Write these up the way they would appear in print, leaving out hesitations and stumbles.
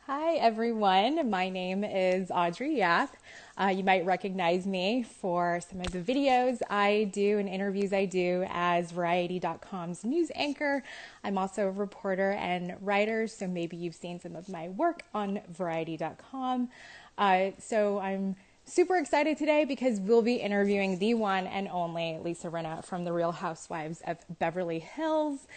Hi, everyone. My name is Audrey Yap. You might recognize me for some of the videos I do and interviews I do as Variety.com's news anchor. I'm also a reporter and writer, so maybe you've seen some of my work on Variety.com. So I'm super excited today because we'll be interviewing the one and only Lisa Rinna from The Real Housewives of Beverly Hills.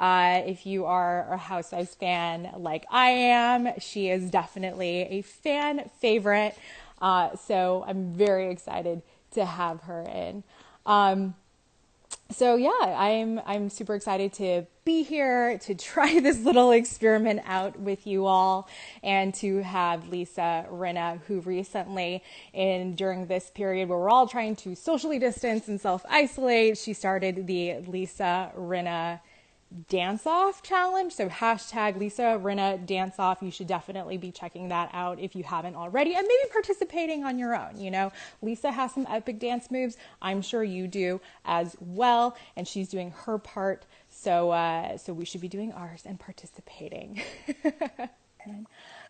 If you are a Housewives fan like I am, she is definitely a fan favorite. So I'm very excited to have her in. So yeah, I'm super excited to be here to try this little experiment out with you all and to have Lisa Rinna, who recently during this period where we're all trying to socially distance and self-isolate, she started the Lisa Rinna dance off challenge. So hashtag Lisa Rinna dance off. You should definitely be checking that out if you haven't already and maybe participating on your own. You know, Lisa has some epic dance moves. I'm sure you do as well. And she's doing her part. So we should be doing ours and participating.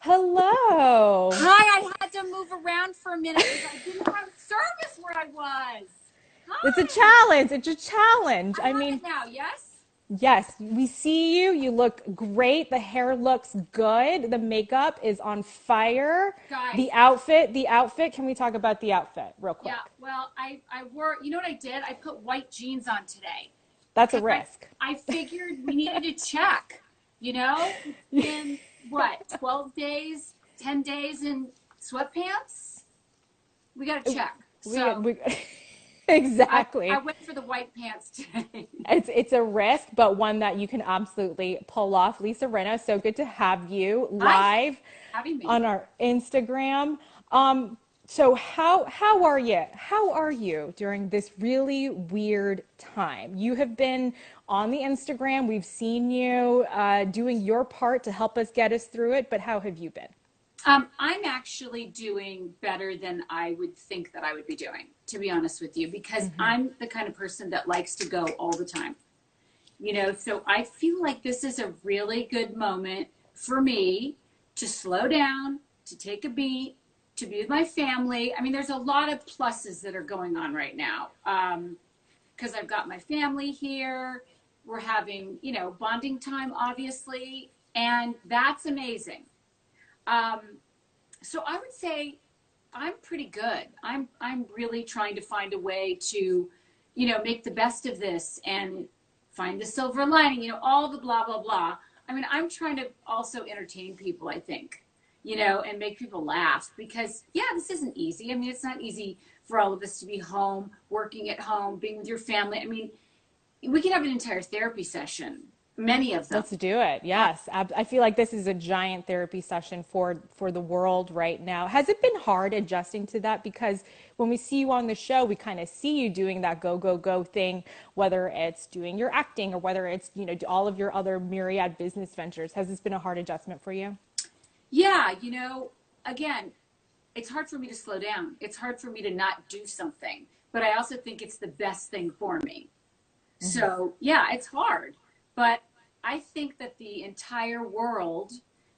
Hello. Hi, I had to move around for a minute because I didn't have service where I was. It's a Hi, challenge. It's a challenge. I I have mean, it now, yes? yes, we see you. You look great. The hair looks good. The makeup is on fire. Guys, The outfit. Can we talk about the outfit real quick? yeah, well, I wore, you know what I did? I put white jeans on today That's a because risk. I figured we needed to check, you know? It's been, what, 12 days, 10 days in sweatpants? We got to check. We, So we I, exactly. I went for the white pants today. It's a risk, but one that you can absolutely pull off. Lisa Rinna, so good to have you Hi, live having me. on our Instagram. So how are you? How are you during this really weird time? You have been on the Instagram. We've seen you doing your part to help us get us through it. But how have you been? I'm actually doing better than I would think that I would be doing, to be honest with you, because I'm the kind of person that likes to go all the time. You know, so I feel like this is a really good moment for me to slow down, to take a beat, to be with my family. I mean, there's a lot of pluses that are going on right now because I've got my family here. We're having, bonding time, obviously, and that's amazing. Um, so I would say I'm pretty good. I'm really trying to find a way to, make the best of this and find the silver lining, all the blah blah blah. I mean, I'm trying to also entertain people, I think, and make people laugh because yeah, this isn't easy. I mean, it's not easy for all of us to be home, working at home, being with your family. I mean, we can have an entire therapy session, many of them. Let's do it. Yes. I feel like this is a giant therapy session for the world right now. Has it been hard adjusting to that? Because when we see you on the show, we kind of see you doing that go, go, go thing, whether it's doing your acting or whether it's, all of your other myriad business ventures. Has this been a hard adjustment for you? Yeah, again, it's hard for me to slow down. It's hard for me to not do something, but I also think it's the best thing for me. So, yeah, it's hard, but I think that the entire world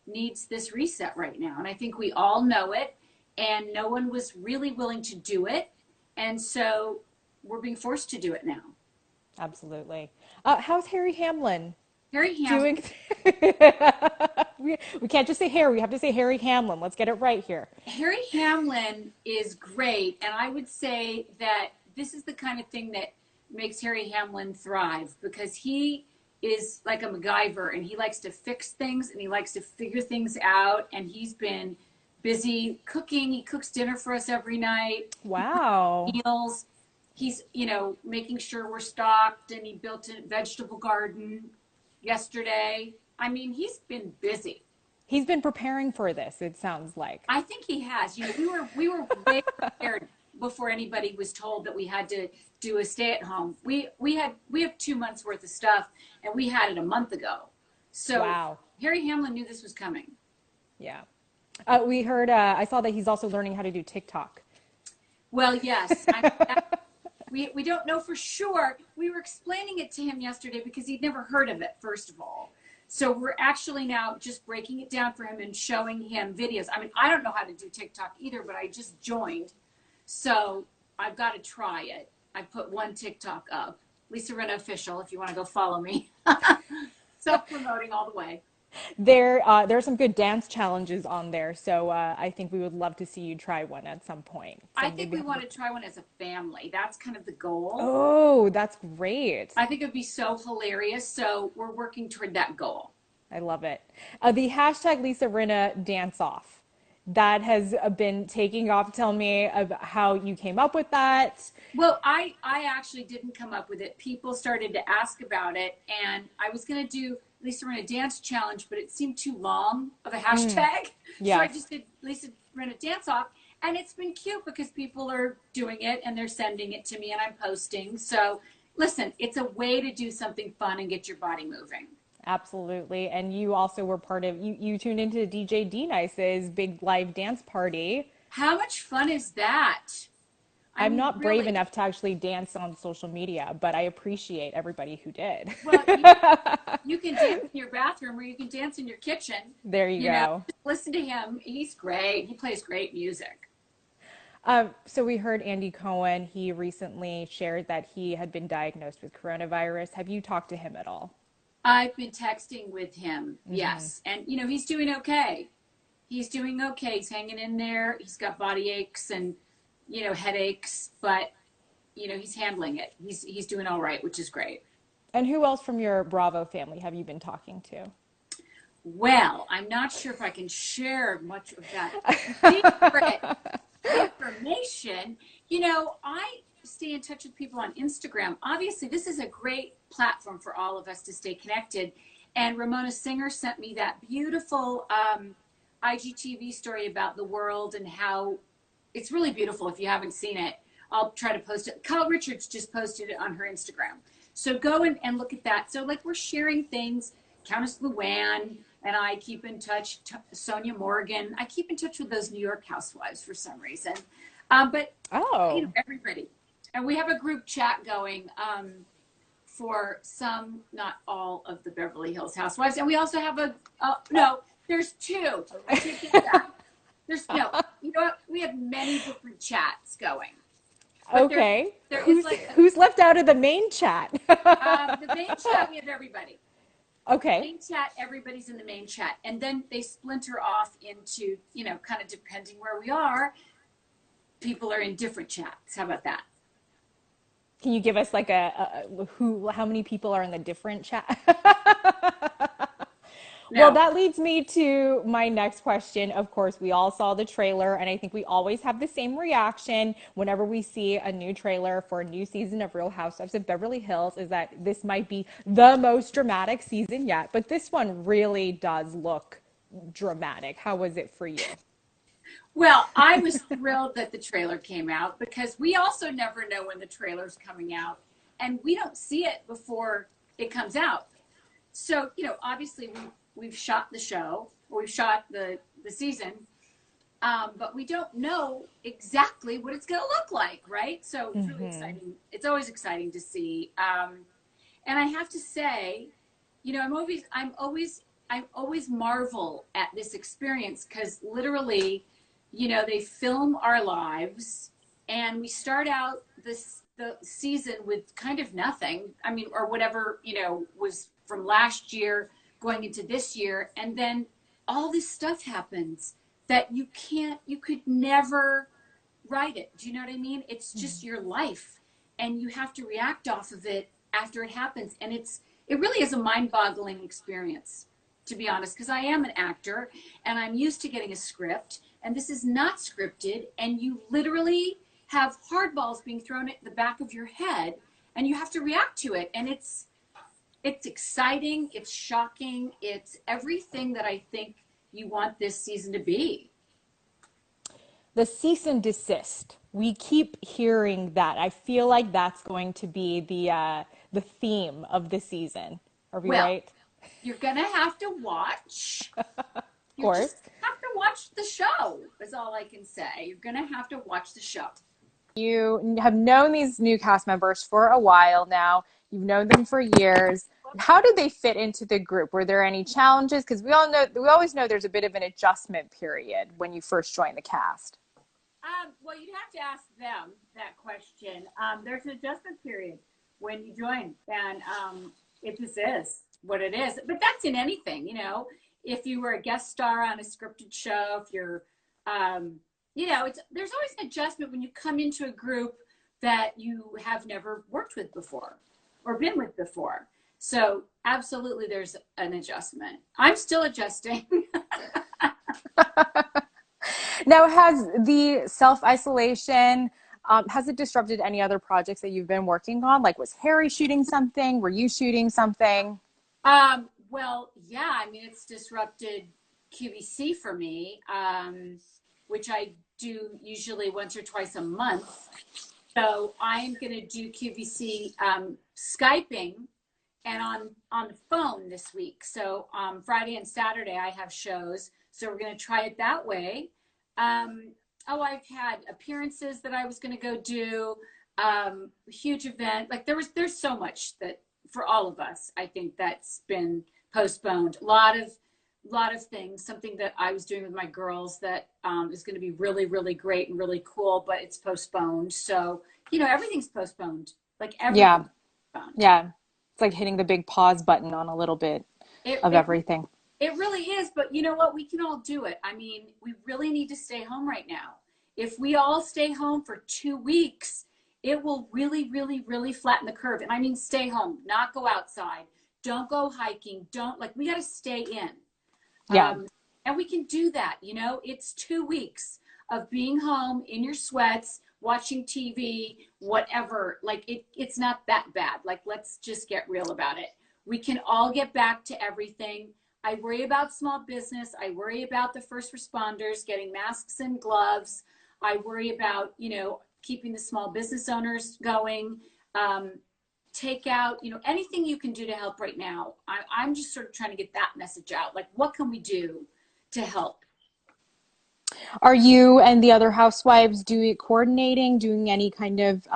needs this reset right now. And I think we all know it, and no one was really willing to do it. And so we're being forced to do it now. Absolutely. How's Harry Hamlin Harry Hamlin, doing? We can't just say Harry. We have to say Harry Hamlin. Let's get it right here. Harry Hamlin is great. And I would say that this is the kind of thing that makes Harry Hamlin thrive because he is like a MacGyver and he likes to fix things and he likes to figure things out. And he's been busy cooking. He cooks dinner for us every night, Wow. meals. He's, making sure we're stocked and he built a vegetable garden yesterday. I mean, he's been busy. He's been preparing for this, it sounds like. I think he has. We were way prepared before anybody was told that we had to do a stay at home. We have 2 months worth of stuff and we had it a month ago. So Wow. Harry Hamlin knew this was coming. Yeah. We heard, I saw that he's also learning how to do TikTok. Well, yes. We don't know for sure. We were explaining it to him yesterday because he'd never heard of it, first of all. So we're actually now just breaking it down for him and showing him videos. I mean, I don't know how to do TikTok either, but I just joined. So I've got to try it. I put one TikTok up. Lisa Rinna Official, if you want to go follow me. Self-promoting all the way. There are some good dance challenges on there, so I think we would love to see you try one at some point. So I think maybe we have a want look. to try one as a family. That's kind of the goal. Oh, that's great. I think it would be so hilarious. So we're working toward that goal. I love it. The hashtag Lisa Rinna dance off. That has been taking off. Tell me about how you came up with that. Well, I actually didn't come up with it. People started to ask about it, and I was going to do Lisa Rinna Dance Challenge, but it seemed too long of a hashtag. So I Yes. just did Lisa Rinna Dance Off, and it's been cute because people are doing it and they're sending it to me and I'm posting. So listen, it's a way to do something fun and get your body moving. Absolutely. And you also were part of, you tuned into DJ D Nice's big live dance party. How much fun is that? I I'm mean, not brave really. enough to actually dance on social media, but I appreciate everybody who did. Well, you can dance in your bathroom or you can dance in your kitchen. There you You know, go. just listen to him. He's great. He plays great music. So we heard Andy Cohen. He recently shared that he had been diagnosed with coronavirus. Have you talked to him at all? I've been texting with him, yes. And, he's doing okay. He's doing okay. He's hanging in there. He's got body aches and, headaches, but, he's handling it. He's doing all right, which is great. And who else from your Bravo family have you been talking to? Well, I'm not sure if I can share much of that secret information. I stay in touch with people on Instagram. Obviously, this is a great platform for all of us to stay connected. And Ramona Singer sent me that beautiful IGTV story about the world and how it's really beautiful. If you haven't seen it, I'll try to post it. Kyle Richards just posted it on her Instagram. So go and look at that. So like we're sharing things. Countess Luann and I keep in touch. Sonia Morgan. I keep in touch with those New York housewives for some reason. But Oh, everybody. And we have a group chat going for some, not all of the Beverly Hills housewives. And we also have no, there's two. I take that back. There's no, you know what? We have many different chats going. But okay. there is like Who's left out of the main chat? the main chat, we have everybody. Okay. Main chat, everybody's in the main chat. And then they splinter off into, kind of depending where we are, people are in different chats. How about that? Can you give us like how many people are in the different chat? Well, No. that leads me to my next question. Of course, we all saw the trailer, and I think we always have the same reaction whenever we see a new trailer for a new season of Real Housewives of Beverly Hills, is that this might be the most dramatic season yet. But this one really does look dramatic. How was it for you? Well, I was thrilled that the trailer came out because we also never know when the trailer's coming out and we don't see it before it comes out. So, obviously we've shot the show, or we've shot the season, but we don't know exactly what it's going to look like, right? So it's really exciting. It's always exciting to see. And I have to say, I'm always marvel at this experience because literally, they film our lives and we start out the season with kind of nothing. I mean, or whatever, was from last year going into this year. And then all this stuff happens that you could never write it. Do you know what I mean? It's just your life and you have to react off of it after it happens. And it really is a mind-boggling experience, to be honest, because I am an actor and I'm used to getting a script and this is not scripted and you literally have hardballs being thrown at the back of your head and you have to react to it. And it's exciting, it's shocking, it's everything that I think you want this season to be. The cease and desist. We keep hearing that. I feel like that's going to be the theme of the season. Are we Well, right? you're gonna have to watch. Of You course. just have to watch the show, is all I can say. You're gonna have to watch the show. You have known these new cast members for a while now. You've known them for years. How did they fit into the group? Were there any challenges? Because we always know there's a bit of an adjustment period when you first join the cast. Well, you'd have to ask them that question. There's an adjustment period when you join, and it just is what it is. But that's in anything, you know. If you were a guest star on a scripted show, if you're, you know, there's always an adjustment when you come into a group that you have never worked with before or been with before. So absolutely, there's an adjustment. I'm still adjusting. Now, has the self-isolation, has it disrupted any other projects that you've been working on? Like, was Harry shooting something? Were you shooting something? Well, yeah, I mean, it's disrupted QVC for me, which I do usually once or twice a month. So I'm going to do QVC Skyping and on the phone this week. So Friday and Saturday I have shows. So we're going to try it that way. I've had appearances that I was going to go do, huge event. Like there's so much that for all of us, I think that's been postponed. A lot of things, something that I was doing with my girls that is going to be really, really great and really cool, but it's postponed. So, you know, everything's postponed. Like Yeah, everything's postponed. yeah. It's like hitting the big pause button on a little bit It, of it everything. It really is, but you know what? We can all do it. I mean, we really need to stay home right now. If we all stay home for 2 weeks, it will really, really, really flatten the curve. And I mean, stay home, not go outside. Don't go hiking. Don't like, we got to stay in. Yeah. And we can do that. You know, it's 2 weeks of being home in your sweats, watching TV, whatever. Like it's not that bad. Like, let's just get real about it. We can all get back to everything. I worry about small business. I worry about the first responders getting masks and gloves. I worry about, you know, keeping the small business owners going. Take out, you know, anything you can do to help right now. I'm just sort of trying to get that message out. Like, what can we do to help? Are you and the other housewives coordinating, doing any kind of,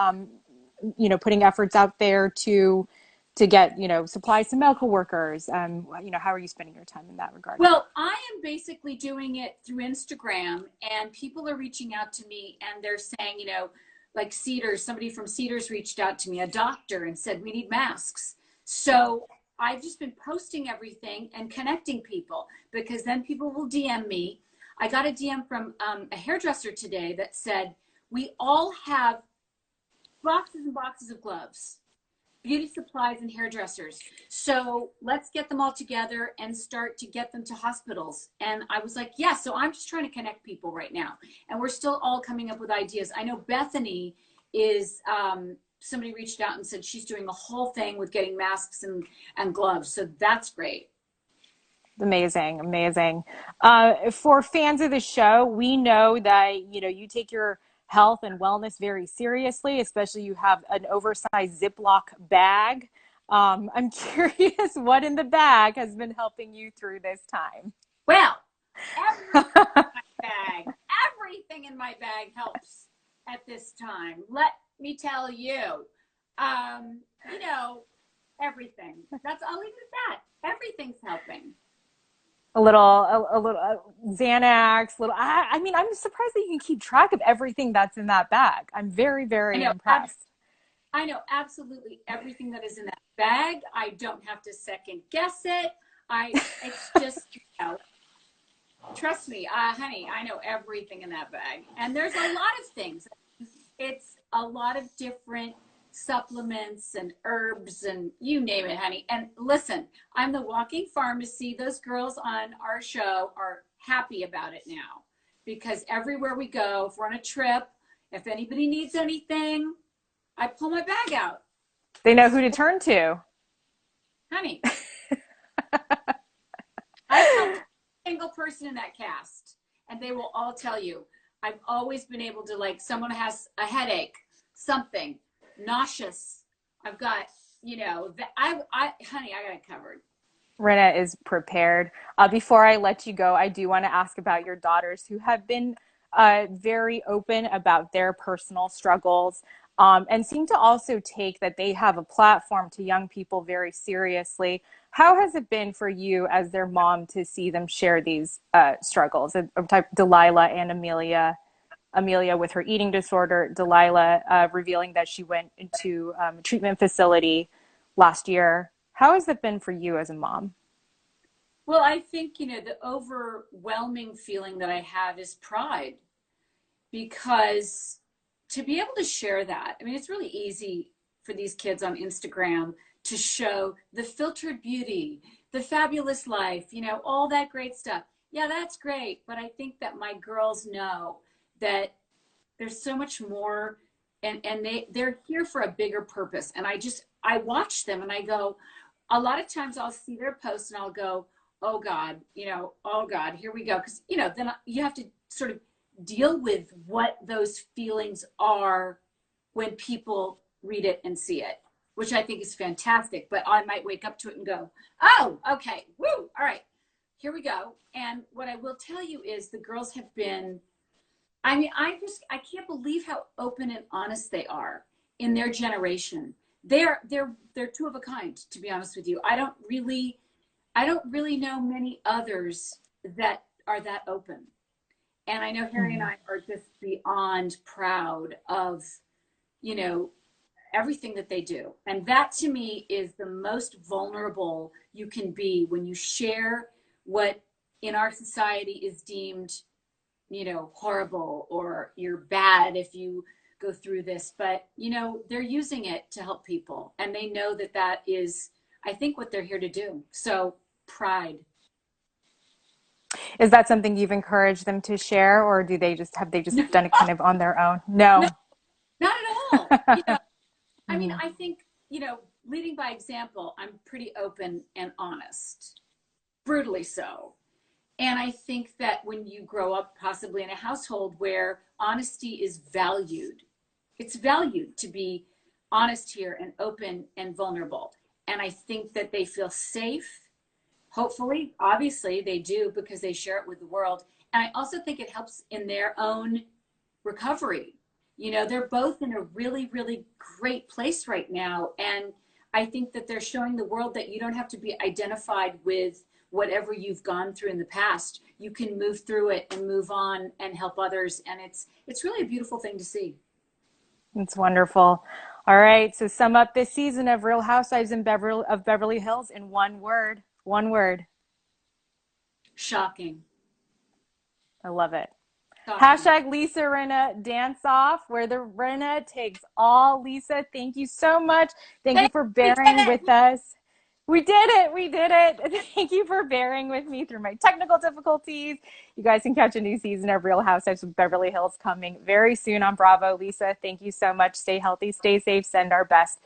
putting efforts out there to get, supplies to medical workers? How are you spending your time in that regard? Well, I am basically doing it through Instagram, and people are reaching out to me and they're saying, you know, like Cedars, somebody from Cedars reached out to me, a doctor, and said, we need masks. So I've just been posting everything and connecting people because then people will DM me. I got a DM from a hairdresser today that said, we all have boxes and boxes of gloves, beauty supplies and hairdressers. So let's get them all together and start to get them to hospitals. And I was like, yeah, so I'm just trying to connect people right now. And we're still all coming up with ideas. I know Bethany is, somebody reached out and said she's doing a whole thing with getting masks and gloves. So that's great. Amazing, amazing. For fans of the show, we know that you take your health and wellness very seriously. Especially, you have an oversized Ziploc bag. I'm curious what in the bag has been helping you through this time. Well, bag, everything in my bag helps at this time. Let me tell you, you know, everything. I'll leave it at that. Everything's helping. A little Xanax. I mean, I'm surprised that you can keep track of everything that's in that bag. I'm very, I very know. impressed. I know absolutely everything that is in that bag. I don't have to second guess it. It's just, you know, trust me, honey, I know everything in that bag. And there's a lot of things. It's a lot of different supplements and herbs and you name it, honey. And listen, I'm the walking pharmacy. Those girls on our show are happy about it now because everywhere we go, if we're on a trip, if anybody needs anything, I pull my bag out. They know who to turn to. Honey, I've helped a single person in that cast, and they will all tell you. I've always been able to, like, someone has a headache, something, nauseous. I've got, you know, honey, I got it covered. Rinna is prepared. Before I let you go, I do want to ask about your daughters who have been very open about their personal struggles. and seem to also take that they have a platform to young people very seriously. How has it been for you as their mom to see them share these struggles? Type Delilah and Amelia with her eating disorder, Delilah revealing that she went into a treatment facility last year. How has it been for you as a mom? Well, I think, the overwhelming feeling that I have is pride because to be able to share that, I mean, it's really easy for these kids on Instagram to show the filtered beauty, the fabulous life, all that great stuff. Yeah, that's great. But I think that my girls know that there's so much more, and they're here for a bigger purpose. And I watch them and I go, a lot of times I'll see their posts and I'll go, oh God, oh God, here we go. Because, then you have to sort of deal with what those feelings are when people read it and see it, which I think is fantastic. But I might wake up to it and go, oh, okay, woo, all right, here we go. And what I will tell you is the girls have been, I mean, I can't believe how open and honest they are in their generation. They're two of a kind, to be honest with you. I don't really know many others that are that open. And I know Harry and Mm-hmm. I are just beyond proud of, you know, everything that they do. And that to me is the most vulnerable you can be when you share what in our society is deemed, horrible, or you're bad if you go through this. But, they're using it to help people. And they know that that is, I think, what they're here to do. So pride. Is that something you've encouraged them to share, or they just done it kind of on their own? No, No. not at all. I mean, Mhm. I think, leading by example, I'm pretty open and honest, brutally so. And I think that when you grow up possibly in a household where honesty is valued, it's valued to be honest here and open and vulnerable. And I think that they feel safe. Hopefully, obviously, they do because they share it with the world. And I also think it helps in their own recovery. They're both in a really, really great place right now. And I think that they're showing the world that you don't have to be identified with whatever you've gone through in the past. You can move through it and move on and help others. And it's really a beautiful thing to see. It's wonderful. All right, so sum up this season of Real Housewives of Beverly Hills in one word. One word. Shocking. I love it. Shocking. Hashtag Lisa Rinna dance off, where the Rinna takes all. Lisa, thank you so much. Thank you Hey, for we did bearing it. with us. We did it. We did it. Thank you for bearing with me through my technical difficulties. You guys can catch a new season of Real Housewives of Beverly Hills coming very soon on Bravo. Lisa, thank you so much. Stay healthy, stay safe, send our best